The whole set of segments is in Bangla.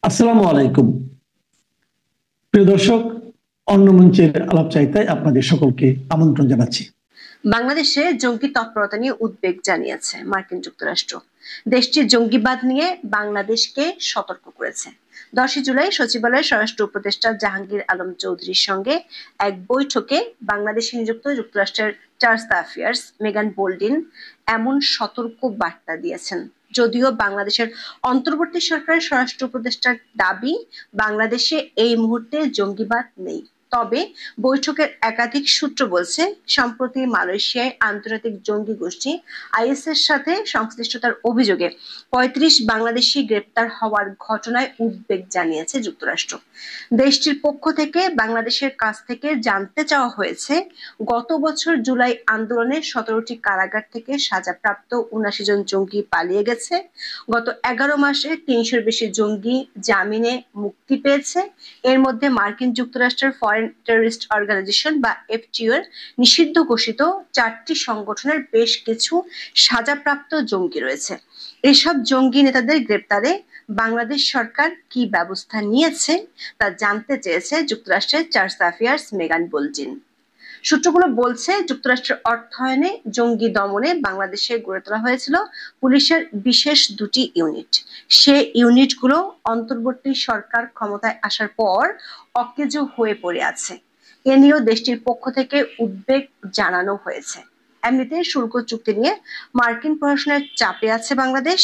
আসসালামু আলাইকুম। প্রিয় দর্শক, অন্য মঞ্চের আলাপচারিতায় আপনাদের সকলকে আমন্ত্রণ জানাচ্ছি। বাংলাদেশে জঙ্গি তৎপরতা নিয়ে উদ্বেগ জানিয়েছে মার্কিন যুক্তরাষ্ট্র। দেশটির জঙ্গিবাদ নিয়ে বাংলাদেশকে সতর্ক করেছে। 10 জুলাই সচিবালয়ে স্বরাষ্ট্র উপদেষ্টা জাহাঙ্গীর আলম চৌধুরীর সঙ্গে এক বৈঠকে বাংলাদেশে নিযুক্ত যুক্তরাষ্ট্রের চার্জ দ্য অ্যাফেয়ার্স মেগান বোল্ডিন এমন সতর্ক বার্তা দিয়েছেন। যদিও বাংলাদেশের অন্তর্বর্তী সরকারের স্বরাষ্ট্র উপদেষ্টার দাবি, বাংলাদেশে এই মুহূর্তে জঙ্গিবাদ নেই। তবে বৈঠকের একাধিক সূত্র বলছে, সম্প্রতি মালয়েশিয়ায় আন্তর্জাতিক জঙ্গি গোষ্ঠী আইএস এর সাথে সংশ্লিষ্টতার অভিযোগে 35 বাংলাদেশি গ্রেপ্তার হওয়ার ঘটনায় উদ্বেগ জানিয়েছে যুক্তরাষ্ট্র। দেশটির পক্ষ থেকে বাংলাদেশের কাছ থেকে জানতে চাওয়া হয়েছে, গত বছর জুলাই আন্দোলনে 17টি কারাগার থেকে সাজাপ্রাপ্ত 79 জন জঙ্গি পালিয়ে গেছে। গত 11 মাসে 300-এর বেশি জঙ্গি জামিনে মুক্তি পেয়েছে। এর মধ্যে মার্কিন যুক্তরাষ্ট্রের ফরেন টেররিস্ট অর্গানাইজেশন বা এফটিও এর নিষিদ্ধ ঘোষিত 4টি সংগঠনের বেশ কিছু সাজাপ্রাপ্ত জঙ্গি রয়েছে। এসব জঙ্গি নেতাদের গ্রেপ্তারে বাংলাদেশ সরকার কি ব্যবস্থা নিয়েছে তা জানতে চেয়েছে যুক্তরাষ্ট্রের চার্জ দ্য অ্যাফেয়ার্স মেগান বোল্ডিন। সূত্রগুলো বলছে, যুক্তরাষ্ট্রের অর্থায়নে জঙ্গি দমনে বাংলাদেশে গড়ে তোলা হয়েছিল পুলিশের বিশেষ 2টি ইউনিট। সে ইউনিটগুলো অন্তর্বর্তী সরকার ক্ষমতায় আসার পর অকেজো হয়ে পড়ে আছে। এ নিয়েও দেশটির পক্ষ থেকে উদ্বেগ জানানো হয়েছে। এমনিতে শুল্ক চুক্তি নিয়ে মার্কিন প্রশাসনের চাপে আছে বাংলাদেশ।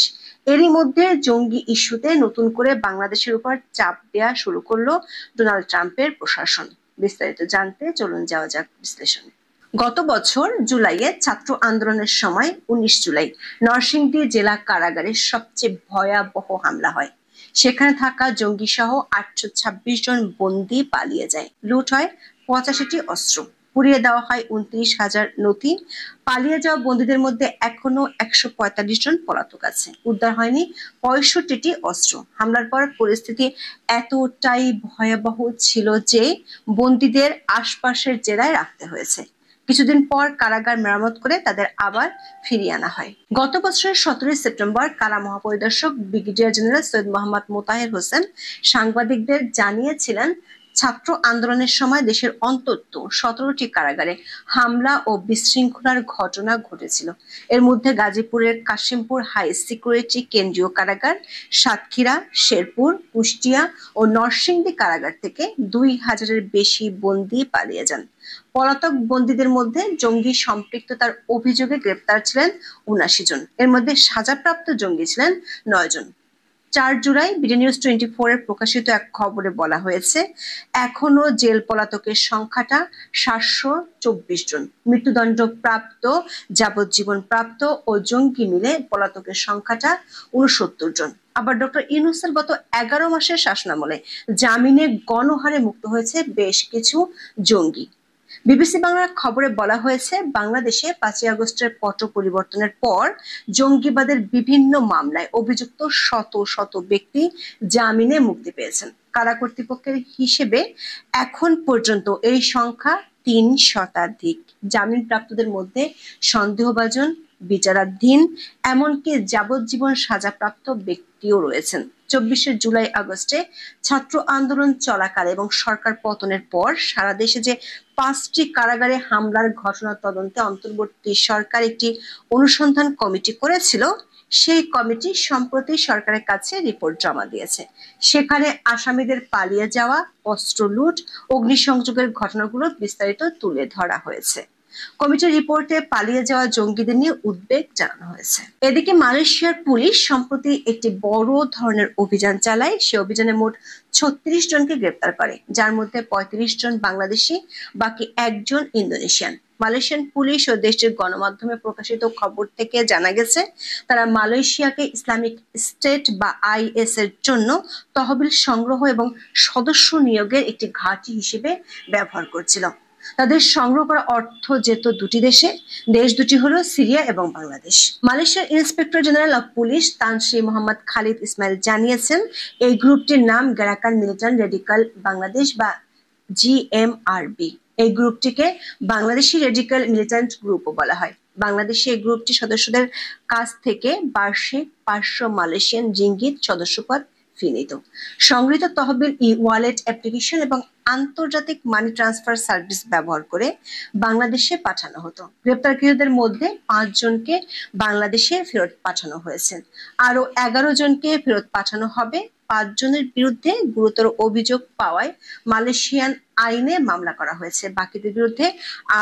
এরই মধ্যে জঙ্গি ইস্যুতে নতুন করে বাংলাদেশের উপর চাপ দেওয়া শুরু করলো ডোনাল্ড ট্রাম্পের প্রশাসন। বিস্তারিত জানতে চলুন যাওয়া যাক বিশ্লেষণে। গত বছর জুলাইয়ে ছাত্র আন্দোলনের সময় 19 জুলাই নরসিংদী জেলা কারাগারে সবচেয়ে ভয়াবহ হামলা হয়। সেখানে থাকা জঙ্গি সহ 826 জন বন্দী পালিয়ে যায়। লুট হয় 85টি অস্ত্র, পুড়িয়ে দেওয়া হয় 29,000 নথি। পালিয়ে যাওয়া বন্দীদের মধ্যে এখনো 145 জন পলাতক আছে। উদ্ধার হয়নি 65টি অস্ত্র। হামলার পর পরিস্থিতি এতটাই ভয়াবহ ছিল যে বন্দীদের আশপাশের জেলায় রাখতে হয়েছে। কিছুদিন পর কারাগার মেরামত করে তাদের আবার ফিরিয়ে আনা হয়। গত বছরের 17 সেপ্টেম্বর কারা মহাপরিদর্শক ব্রিগেডিয়ার জেনারেল সৈয়দ মোহাম্মদ মোতাহের হোসেন সাংবাদিকদের জানিয়েছিলেন, ছাত্র আন্দোলনের সময় দেশের অন্তত 17টি কারাগারে হামলা ও বিশৃঙ্খলার ঘটনা ঘটেছিল। এর মধ্যে গাজীপুরের কাশিমপুর হাই সিকিউরিটি কেন্দ্রীয় কারাগার, সাতক্ষীরা, শেরপুর, কুষ্টিয়া ও নরসিংদী কারাগার থেকে 2000-এর বেশি বন্দী পালিয়ে যান। পলাতক বন্দীদের মধ্যে জঙ্গি সম্পৃক্ততার অভিযোগে গ্রেপ্তার ছিলেন 79 জন। এর মধ্যে সাজাপ্রাপ্ত জঙ্গি ছিলেন 9 জন। 4 জুলাই বিডি নিউজ 24 এর প্রকাশিত এক খবরে বলা হয়েছে, এখনো জেল পলাতকের সংখ্যাটা 724 জন। মৃত্যুদণ্ড প্রাপ্ত, যাবজ্জীবন প্রাপ্ত ও জঙ্গি মিলে পলাতকের সংখ্যাটা 69 জন। আবার ডক্টর ইউনূসের গত 11 মাসের শাসনামলে জামিনে গণহারে মুক্ত হয়েছে বেশ কিছু জঙ্গি। বিবিসি বাংলার খবরে বলা হয়েছে, বাংলাদেশে 5ই আগস্টের পট পরিবর্তনের পর জঙ্গিবাদের বিভিন্ন মামলায় অভিযুক্ত শত শত ব্যক্তি জামিনে মুক্তি পেয়েছেন। কারা কর্তৃপক্ষের হিসেবে এখন পর্যন্ত এই সংখ্যা 3 শতাধিক। জামিনপ্রাপ্তদের মধ্যে সন্দেহভাজন, বিচারাধীন, এমনকি যাবজ্জীবন সাজাপ্রাপ্ত ব্যক্তিও রয়েছেন। 24 জুলাই আগস্টে ছাত্র আন্দোলন চলাকালে এবং সরকার পতনের পর সারা দেশে যে 5টি কারাগারে হামলার ঘটনা তদন্তে অন্তর্বর্তী সরকার একটি অনুসন্ধান কমিটি করেছিল, সেই কমিটি সম্প্রতি সরকারের কাছে রিপোর্ট জমা দিয়েছে। সেখানে আসামিদের পালিয়ে যাওয়া, অস্ত্র লুট, অগ্নিসংযোগের ঘটনাগুলো বিস্তারিত তুলে ধরা হয়েছে। কমিটির রিপোর্টে পালিয়ে যাওয়া জঙ্গিদের নিয়ে উদ্বেগ জানানো হয়েছে। এদিকে মালয়েশিয়ার পুলিশ সম্প্রতি একটি বড় ধরনের অভিযান চালায়। সে অভিযানে মোট 36 জনকে গ্রেপ্তার করে, যার মধ্যে 35 জন বাংলাদেশি, বাকি 1 জন ইন্দোনেশিয়ান। মালয়েশিয়ান পুলিশ ও দেশটির গণমাধ্যমে প্রকাশিত খবর থেকে জানা গেছে, তারা মালয়েশিয়াকে ইসলামিক স্টেট বা আইএস এর জন্য তহবিল সংগ্রহ এবং সদস্য নিয়োগের একটি ঘাঁটি হিসেবে ব্যবহার করছিল। তাদের সংগ্রহ করা অর্থ যেত 2টি দেশে। দেশ দুটি হলো সিরিয়া এবং বাংলাদেশ। মালয়েশিয়ার ইন্সপেক্টর জেনারেল অফ পুলিশ তান শ্রী মোহাম্মদ খালিদ ইসমাইল জানিয়েছেন, এই গ্রুপটির নাম গ্যারাকান মিলিটেন্ট রেডিকাল বাংলাদেশ বা জিএমআরবি। এই গ্রুপটিকে বাংলাদেশি রেডিকাল মিলিটেন্ট গ্রুপও বলা হয়। বাংলাদেশে এই গ্রুপটি সদস্যদের কাছ থেকে বার্ষিক 500 মালয়েশিয়ান রিঙ্গিত সদস্যপদ ফি নিত। সংগৃহীত তহবিল ওয়ালেট অ্যাপ্লিকেশন এবং আন্তর্জাতিক মানি ট্রান্সফার সার্ভিস ব্যবহার করে বাংলাদেশে পাঠানো হতো। গ্রেপ্তারকৃতদের মধ্যে 5 জনকে বাংলাদেশে ফেরত পাঠানো হয়েছে। আরো 11 জনকে ফেরত পাঠানো হবে। 5 জনের বিরুদ্ধে গুরুতর অভিযোগ পাওয়ায় মালয়েশিয়ান আইনে মামলা করা হয়েছে। বাকিদের বিরুদ্ধে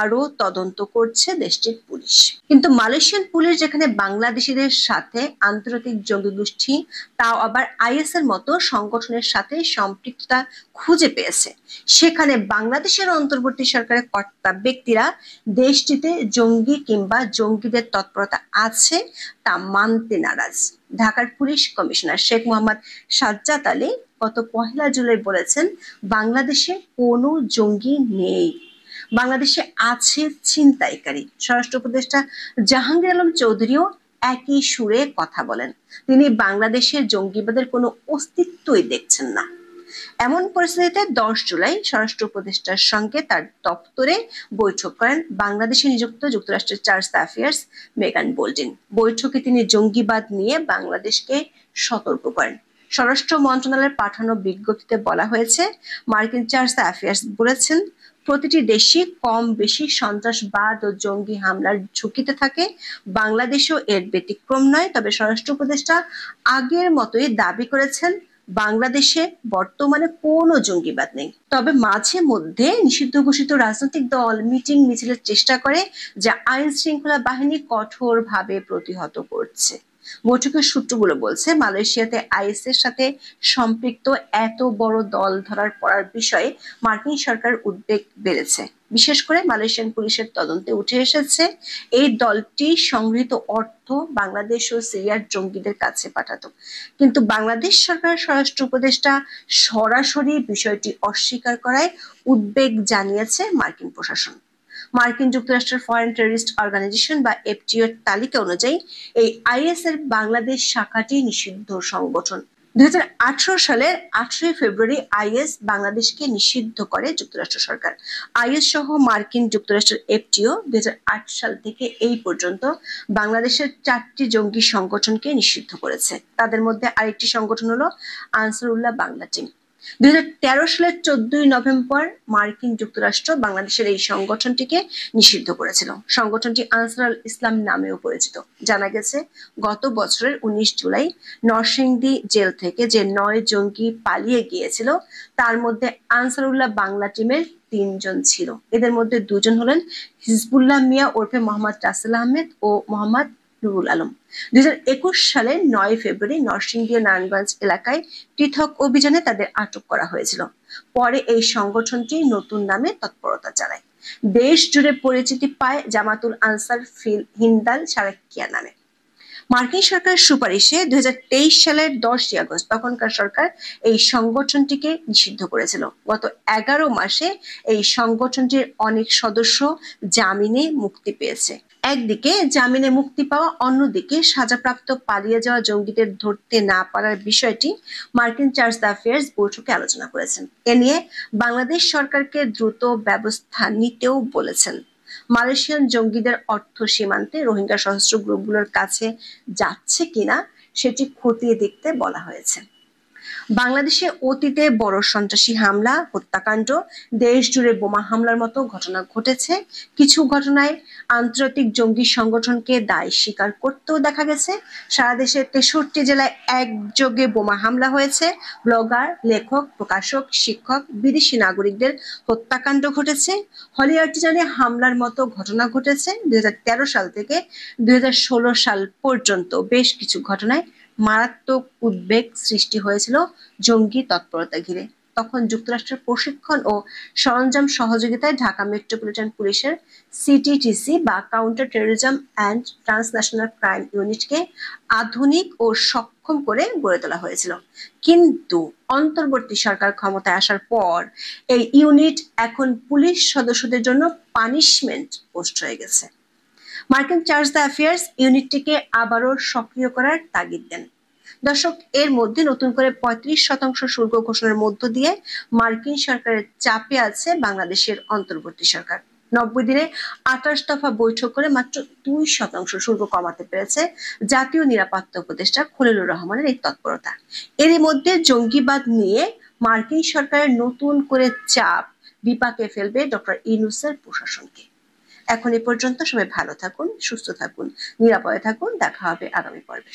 আরো তদন্ত করছে দেশটির পুলিশ। কিন্তু মালয়েশিয়ান পুলিশ যেখানে বাংলাদেশিদের সাথে আন্তর্জাতিক জঙ্গি গোষ্ঠী, তাও আবার আইএস এর মতো সংগঠনের সাথে সম্পৃক্ততা খুঁজে পেয়েছে, সেখানে বাংলাদেশের অন্তর্বর্তী সরকারের কর্তা ব্যক্তিরা দেশটিতে জঙ্গি কিংবা জঙ্গিদের তৎপরতা আছে তা মানতে নারাজ। ঢাকার পুলিশ কমিশনার শেখ মোহাম্মদ সাজ্জাদ আলী গত 1 জুলাই বলেছেন, বাংলাদেশে কোনো জঙ্গি নেই, বাংলাদেশে আছে ছিনতাইকারী। স্বরাষ্ট্র উপদেষ্টা জাহাঙ্গীর আলম চৌধুরীও একই সুরে কথা বলেন। তিনি বাংলাদেশের জঙ্গিবাদের কোনো অস্তিত্বই দেখছেন না। এমন পরিস্থিতিতে 10 জুলাই স্বরাষ্ট্র উপদেষ্টার সঙ্গে তার দপ্তরে বৈঠক করেন বাংলাদেশে নিযুক্ত যুক্তরাষ্ট্রের চার্জ অ্যাফেয়ার্স মেগান বোল্ডিন। বৈঠকে তিনি জঙ্গিবাদ নিয়ে বাংলাদেশকে সতর্ক করেন। স্বরাষ্ট্র মন্ত্রণালয়ের পাঠানো বিজ্ঞপ্তিতে বলা হয়েছে, মার্কিন চার্জ অ্যাফেয়ার্স বলেছেন, প্রতিটি দেশই কম বেশি সন্ত্রাসবাদ ও জঙ্গি হামলার ঝুঁকিতে থাকে, বাংলাদেশও এর ব্যতিক্রম নয়। তবে স্বরাষ্ট্র উপদেষ্টা আগের মতোই দাবি করেছেন, বাংলাদেশে বর্তমানে কোনো জঙ্গিবাদ নেই। তবে মাঝে মধ্যে নিষিদ্ধ ঘোষিত রাজনৈতিক দল মিটিং মিছিলের চেষ্টা করে, যা আইন শৃঙ্খলা বাহিনী কঠোরভাবে প্রতিহত করছে। বৈঠকের সূত্রগুলো বলছে, মালয়েশিয়াতে আইএস এর সাথে সম্পৃক্ত এত বড় দল ধরার পড়ার বিষয়ে মার্কিন সরকার উদ্বেগ বেড়েছে। বিশেষ করে মালয়েশিয়ান পুলিশের তদন্তে উঠে এসেছে, এই দলটি সংগৃহীত অর্থ বাংলাদেশ ও সিরিয়ার জঙ্গিদের কাছে পাঠাতো। কিন্তু বাংলাদেশ সরকারের স্বরাষ্ট্র উপদেষ্টা সরাসরি বিষয়টি অস্বীকার করায় উদ্বেগ জানিয়েছে মার্কিন প্রশাসন। মার্কিন যুক্তরাষ্ট্রের ফরেন টেররিস্ট অর্গানাইজেশন বা এফটিও তালিকা অনুযায়ী এই আইএস এর বাংলাদেশ শাখাটি নিষিদ্ধ সংগঠন। 2018 সালের 18 ফেব্রুয়ারি আইএস বাংলাদেশকে নিষিদ্ধ করে যুক্তরাষ্ট্র সরকার। আইএস সহ মার্কিন যুক্তরাষ্ট্রের এফটিও 2008 সাল থেকে এই পর্যন্ত বাংলাদেশের 4টি জঙ্গি সংগঠনকে নিষিদ্ধ করেছে। তাদের মধ্যে আরেকটি সংগঠন হলো আনসারুল্লাহ বাংলা টিম। 2013 সালের 14 নভেম্বর মার্কিন যুক্তরাষ্ট্র বাংলাদেশের এই সংগঠনটিকে নিষিদ্ধ করেছিল। সংগঠনটি আনসারুল ইসলাম নামেও পরিচিত। জানা গেছে, গত বছরের 19 জুলাই নরসিংদী জেল থেকে যে 9 জঙ্গি পালিয়ে গিয়েছিল, তার মধ্যে আনসারুল্লাহ বাংলা টিমের 3 জন ছিল। এদের মধ্যে 2 জন হলেন হিজবুল্লাহ মিয়া ওরফে মোহাম্মদ রাসেল আহমেদ ও মোহাম্মদ নুরুল আলম। 2021 সালের 9 ফেব্রুয়ারি নরসিংদী ও নারায়ণগঞ্জ এলাকায় পৃথক অভিযানে তাদের আটক করা হয়েছিল। পরে এই সংগঠনটি নতুন নামে তৎপরতা চালায়। দেশ জুড়ে পরিচিতি পায় জামাতুল আনসার ফিল হিন্দাল সারাকিয়া নামে। মার্কিন সরকারের সুপারিশে 2023 সালের 10 আগস্ট তখনকার সরকার এই সংগঠনটিকে নিষিদ্ধ করেছিল। গত 11 মাসে এই সংগঠনটির অনেক সদস্য জামিনে মুক্তি পেয়েছে। একদিকে জামিনে মুক্তি পাওয়া, অন্যদিকে সাজাপ্রাপ্ত পালিয়ে যাওয়া জঙ্গিদের ধরতে না পারার বিষয়টি মার্কিন চার্জ অ্যাফেয়ার্স বৈঠকে আলোচনা করেছেন। এ নিয়ে বাংলাদেশ সরকারকে দ্রুত ব্যবস্থা নিতেও বলেছেন। মালয়েশিয়ান জঙ্গিদের অর্থ সীমান্তে রোহিঙ্গা সশস্ত্র গ্রুপগুলোর কাছে যাচ্ছে কিনা সেটি খতিয়ে দেখতে বলা হয়েছে। বাংলাদেশে অতীতে বড় সন্ত্রাসী হামলা, হত্যাকাণ্ড, দেশ জুড়ে বোমা হামলার মতো ঘটনা ঘটেছে। কিছু ঘটনায় আন্তর্জাতিক জঙ্গি সংগঠনকে দায় স্বীকার করতেও দেখা গেছে। সারা দেশে 63 জেলায় একযোগে বোমা হামলা হয়েছে। ব্লগার, লেখক, প্রকাশক, শিক্ষক, বিদেশি নাগরিকদের হত্যাকাণ্ড ঘটেছে। হলি আর্টিজানে হামলার মতো ঘটনা ঘটেছে। 2013 সাল থেকে 2016 সাল পর্যন্ত বেশ কিছু ঘটনায় মারাত্মক উদ্বেগ সৃষ্টি হয়েছিল জঙ্গি তৎপরতা ঘিরে। তখন যুক্তরাষ্ট্রের প্রশিক্ষণ ও সরঞ্জাম সহযোগিতায় ঢাকা মেট্রোপলিটন পুলিশের সিটিটিসি বা counter terrorism and transnational crime ইউনিটকে আধুনিক ও সক্ষম করে গড়ে তোলা হয়েছিল। কিন্তু অন্তর্বর্তী সরকার ক্ষমতায় আসার পর এই ইউনিট এখন পুলিশ সদস্যদের জন্য পানিশমেন্ট পোস্ট হয়ে গেছে। মার্কিন চার্জ অ্যাফেয়ার্স ইউনিটটিকে আবারও সক্রিয় করার তাগিদ দেন। দর্শক, এর মধ্যে নতুন করে 35% শুল্ক ঘোষণার মধ্য দিয়ে মার্কিন সরকারের চাপে আছে বাংলাদেশের অন্তর্বর্তী সরকার। 90 দিনে 28 দফা বৈঠক করে মাত্র 2% শুল্ক কমাতে পেরেছে জাতীয় নিরাপত্তা উপদেষ্টা খলিলুর রহমানের এই তৎপরতা। এরই মধ্যে জঙ্গিবাদ নিয়ে মার্কিন সরকারের নতুন করে চাপ বিপাকে ফেলবে ডক্টর ইউনূসের প্রশাসনকে। এখন এ পর্যন্ত, সবাই ভালো থাকুন, সুস্থ থাকুন, নিরাপদে থাকুন। দেখা হবে আগামী পর্বে।